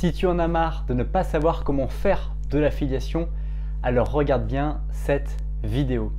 Si tu en as marre de ne pas savoir comment faire de l'affiliation, alors regarde bien cette vidéo.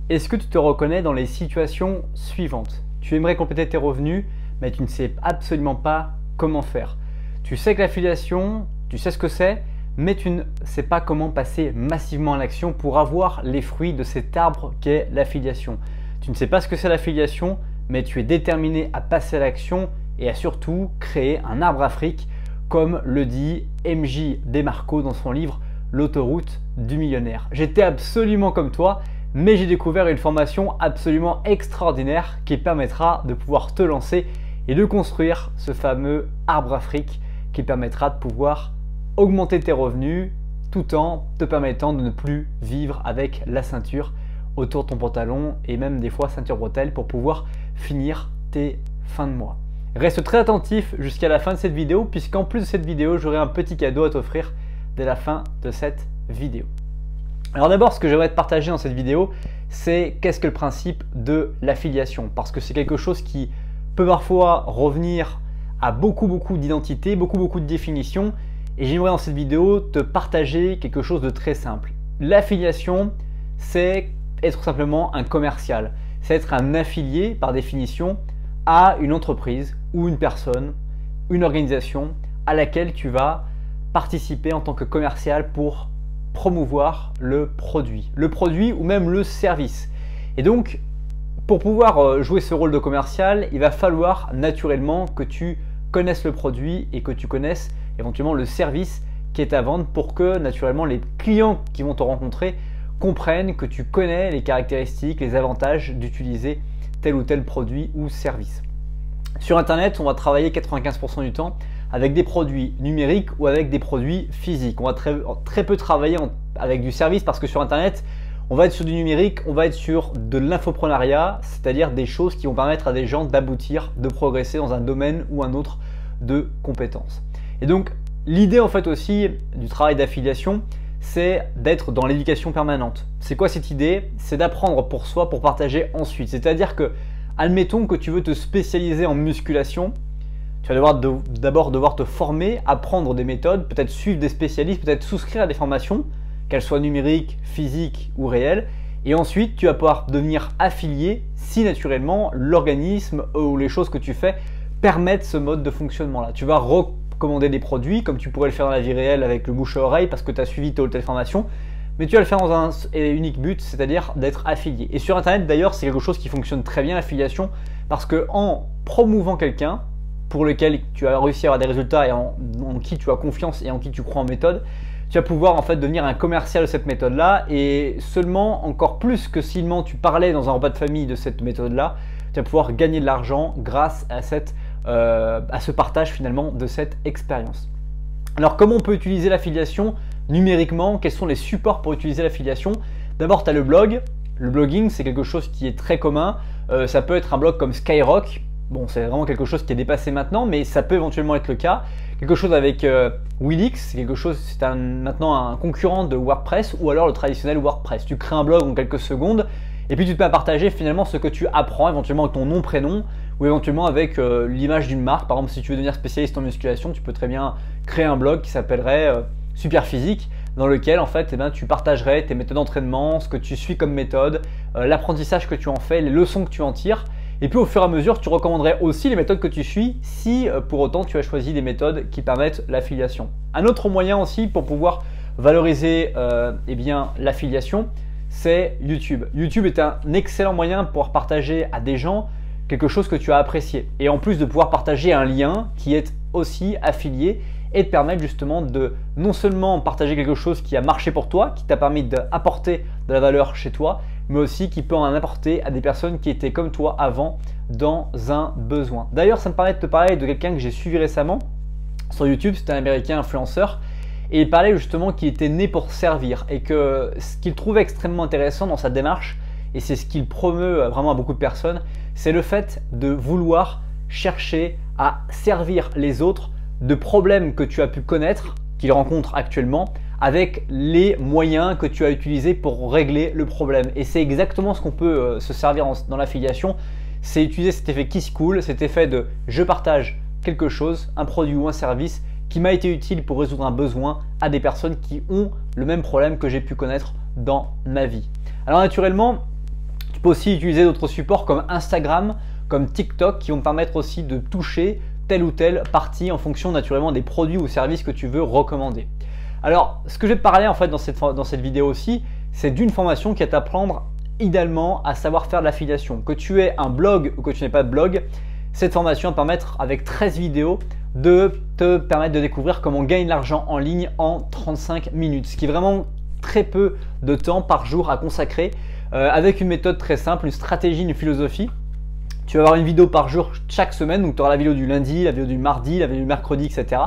Est-ce que tu te reconnais dans les situations suivantes? Tu aimerais compléter tes revenus, mais tu ne sais absolument pas comment faire. Tu sais que l'affiliation, tu sais ce que c'est, mais tu ne sais pas comment passer massivement à l'action pour avoir les fruits de cet arbre qu'est l'affiliation. Tu ne sais pas ce que c'est l'affiliation, mais tu es déterminé à passer à l'action et à surtout créer un arbre à fric, comme le dit MJ Demarco dans son livre L'autoroute du millionnaire. J'étais absolument comme toi, mais j'ai découvert une formation absolument extraordinaire qui permettra de pouvoir te lancer et de construire ce fameux arbre à fric qui permettra de pouvoir augmenter tes revenus tout en te permettant de ne plus vivre avec la ceinture autour de ton pantalon et même des fois ceinture bretelle pour pouvoir finir tes fins de mois. Reste très attentif jusqu'à la fin de cette vidéo puisqu'en plus de cette vidéo, j'aurai un petit cadeau à t'offrir dès la fin de cette vidéo. Alors d'abord, ce que j'aimerais te partager dans cette vidéo, c'est qu'est-ce que le principe de l'affiliation, parce que c'est quelque chose qui peut parfois revenir à beaucoup d'identités, beaucoup de définitions, et j'aimerais dans cette vidéo te partager quelque chose de très simple. L'affiliation, c'est être simplement un commercial, c'est être un affilié par définition à une entreprise ou une personne, une organisation à laquelle tu vas participer en tant que commercial pour promouvoir le produit ou même le service. Et donc, pour pouvoir jouer ce rôle de commercial, il va falloir naturellement que tu connaisses le produit et que tu connaisses éventuellement le service qui est à vendre pour que naturellement les clients qui vont te rencontrer comprennent que tu connais les caractéristiques, les avantages d'utiliser tel ou tel produit ou service. Sur Internet, on va travailler 95% du temps avec des produits numériques ou avec des produits physiques. On va très peu travailler avec du service parce que sur Internet, on va être sur du numérique, on va être sur de l'infoprenariat, c'est-à-dire des choses qui vont permettre à des gens d'aboutir, de progresser dans un domaine ou un autre de compétences. Et donc, l'idée en fait aussi du travail d'affiliation, c'est d'être dans l'éducation permanente. C'est quoi cette idée? C'est d'apprendre pour soi pour partager ensuite. C'est-à-dire que, admettons que tu veux te spécialiser en musculation, tu vas d'abord devoir te former, apprendre des méthodes, peut-être suivre des spécialistes, peut-être souscrire à des formations, qu'elles soient numériques, physiques ou réelles. Et ensuite, tu vas pouvoir devenir affilié si naturellement l'organisme ou les choses que tu fais permettent ce mode de fonctionnement-là. Tu vas recommander des produits comme tu pourrais le faire dans la vie réelle avec le bouche à oreille parce que tu as suivi telle ou telle formation. Mais tu vas le faire dans un unique but, c'est-à-dire d'être affilié. Et sur Internet d'ailleurs, c'est quelque chose qui fonctionne très bien l'affiliation parce que en promouvant quelqu'un pour lequel tu as réussi à avoir des résultats et en qui tu as confiance et en qui tu crois en méthode, tu vas pouvoir en fait devenir un commercial de cette méthode-là et seulement encore plus que si tu parlais dans un repas de famille de cette méthode-là, tu vas pouvoir gagner de l'argent grâce à ce partage finalement de cette expérience. Alors comment on peut utiliser l'affiliation numériquement? Quels sont les supports pour utiliser l'affiliation? D'abord, tu as le blog. Le blogging, c'est quelque chose qui est très commun. Ça peut être un blog comme Skyrock. Bon, c'est vraiment quelque chose qui est dépassé maintenant, mais ça peut éventuellement être le cas. Quelque chose avec Wix, c'est maintenant un concurrent de WordPress ou alors le traditionnel WordPress. Tu crées un blog en quelques secondes et puis tu te mets à partager finalement ce que tu apprends, éventuellement avec ton nom, prénom ou éventuellement avec l'image d'une marque. Par exemple, si tu veux devenir spécialiste en musculation, tu peux très bien créer un blog qui s'appellerait Superphysique, dans lequel en fait tu partagerais tes méthodes d'entraînement, ce que tu suis comme méthode, l'apprentissage que tu en fais, les leçons que tu en tires. Et puis au fur et à mesure, tu recommanderais aussi les méthodes que tu suis si pour autant tu as choisi des méthodes qui permettent l'affiliation. Un autre moyen aussi pour pouvoir valoriser l'affiliation, c'est YouTube. YouTube est un excellent moyen pour partager à des gens quelque chose que tu as apprécié. Et en plus de pouvoir partager un lien qui est aussi affilié et te permettre justement de non seulement partager quelque chose qui a marché pour toi, qui t'a permis d'apporter de la valeur chez toi, mais aussi qui peut en apporter à des personnes qui étaient comme toi avant dans un besoin. D'ailleurs, ça me permet de te parler de quelqu'un que j'ai suivi récemment sur YouTube, c'était un américain influenceur, et il parlait justement qu'il était né pour servir et que ce qu'il trouvait extrêmement intéressant dans sa démarche, et c'est ce qu'il promeut vraiment à beaucoup de personnes, c'est le fait de vouloir chercher à servir les autres de problèmes que tu as pu connaître, qu'il rencontre actuellement, avec les moyens que tu as utilisés pour régler le problème. Et c'est exactement ce qu'on peut se servir dans l'affiliation, c'est utiliser cet effet qui se coule, cet effet de je partage quelque chose, un produit ou un service qui m'a été utile pour résoudre un besoin à des personnes qui ont le même problème que j'ai pu connaître dans ma vie. Alors naturellement, tu peux aussi utiliser d'autres supports comme Instagram, comme TikTok qui vont te permettre aussi de toucher telle ou telle partie en fonction naturellement des produits ou services que tu veux recommander. Alors, ce que je vais te parler en fait dans cette vidéo aussi, c'est d'une formation qui va t'apprendre idéalement à savoir faire de l'affiliation. Que tu aies un blog ou que tu n'aies pas de blog, cette formation va te permettre avec 13 vidéos de te permettre de découvrir comment gagner de l'argent en ligne en 35 minutes. Ce qui est vraiment très peu de temps par jour à consacrer avec une méthode très simple, une stratégie, une philosophie. Tu vas avoir une vidéo par jour chaque semaine, donc tu auras la vidéo du lundi, la vidéo du mardi, la vidéo du mercredi, etc.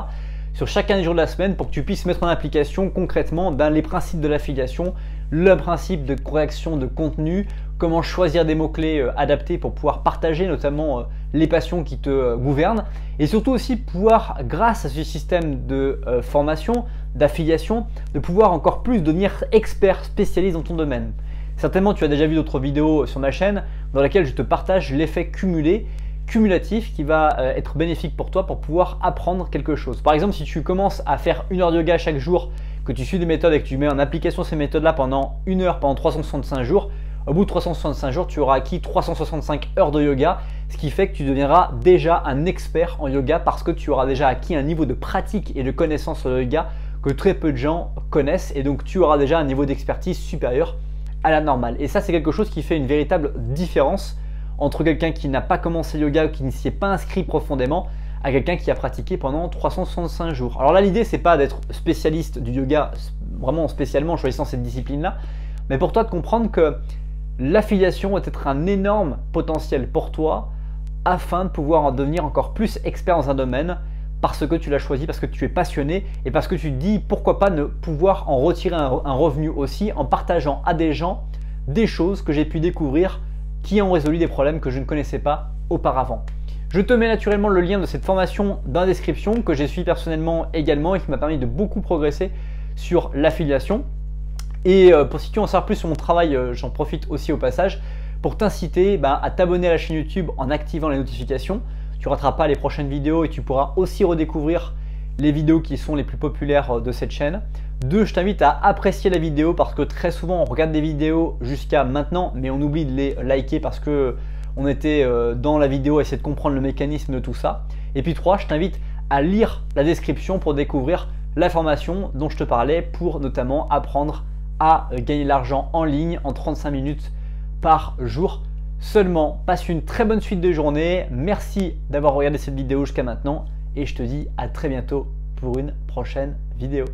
sur chacun des jours de la semaine pour que tu puisses mettre en application concrètement les principes de l'affiliation, le principe de correction de contenu, comment choisir des mots-clés adaptés pour pouvoir partager notamment les passions qui te gouvernent et surtout aussi pouvoir, grâce à ce système de formation, d'affiliation, de pouvoir encore plus devenir expert spécialiste dans ton domaine. Certainement, tu as déjà vu d'autres vidéos sur ma chaîne dans lesquelles je te partage l'effet cumulatif qui va être bénéfique pour toi pour pouvoir apprendre quelque chose. Par exemple, si tu commences à faire 1 heure de yoga chaque jour, que tu suis des méthodes et que tu mets en application ces méthodes-là pendant 1 heure, pendant 365 jours, au bout de 365 jours, tu auras acquis 365 heures de yoga, ce qui fait que tu deviendras déjà un expert en yoga parce que tu auras déjà acquis un niveau de pratique et de connaissance sur le yoga que très peu de gens connaissent et donc tu auras déjà un niveau d'expertise supérieur à la normale. Et ça, c'est quelque chose qui fait une véritable différence entre quelqu'un qui n'a pas commencé le yoga ou qui ne s'y est pas inscrit profondément à quelqu'un qui a pratiqué pendant 365 jours. Alors là, l'idée, c'est pas d'être spécialiste du yoga, vraiment spécialement en choisissant cette discipline-là, mais pour toi de comprendre que l'affiliation va être un énorme potentiel pour toi afin de pouvoir en devenir encore plus expert dans un domaine parce que tu l'as choisi, parce que tu es passionné et parce que tu te dis pourquoi pas ne pouvoir en retirer un revenu aussi en partageant à des gens des choses que j'ai pu découvrir qui ont résolu des problèmes que je ne connaissais pas auparavant. Je te mets naturellement le lien de cette formation dans la description que j'ai suivi personnellement également et qui m'a permis de beaucoup progresser sur l'affiliation. Et si tu veux en savoir plus sur mon travail, j'en profite aussi au passage pour t'inciter à t'abonner à la chaîne YouTube en activant les notifications. Tu ne rateras pas les prochaines vidéos et tu pourras aussi redécouvrir les vidéos qui sont les plus populaires de cette chaîne. 2, je t'invite à apprécier la vidéo parce que très souvent on regarde des vidéos jusqu'à maintenant mais on oublie de les liker parce que on était dans la vidéo à essayer de comprendre le mécanisme de tout ça. Et puis 3, je t'invite à lire la description pour découvrir la formation dont je te parlais pour notamment apprendre à gagner de l'argent en ligne en 35 minutes par jour seulement. Passe une très bonne suite de journée. Merci d'avoir regardé cette vidéo jusqu'à maintenant et je te dis à très bientôt pour une prochaine vidéo.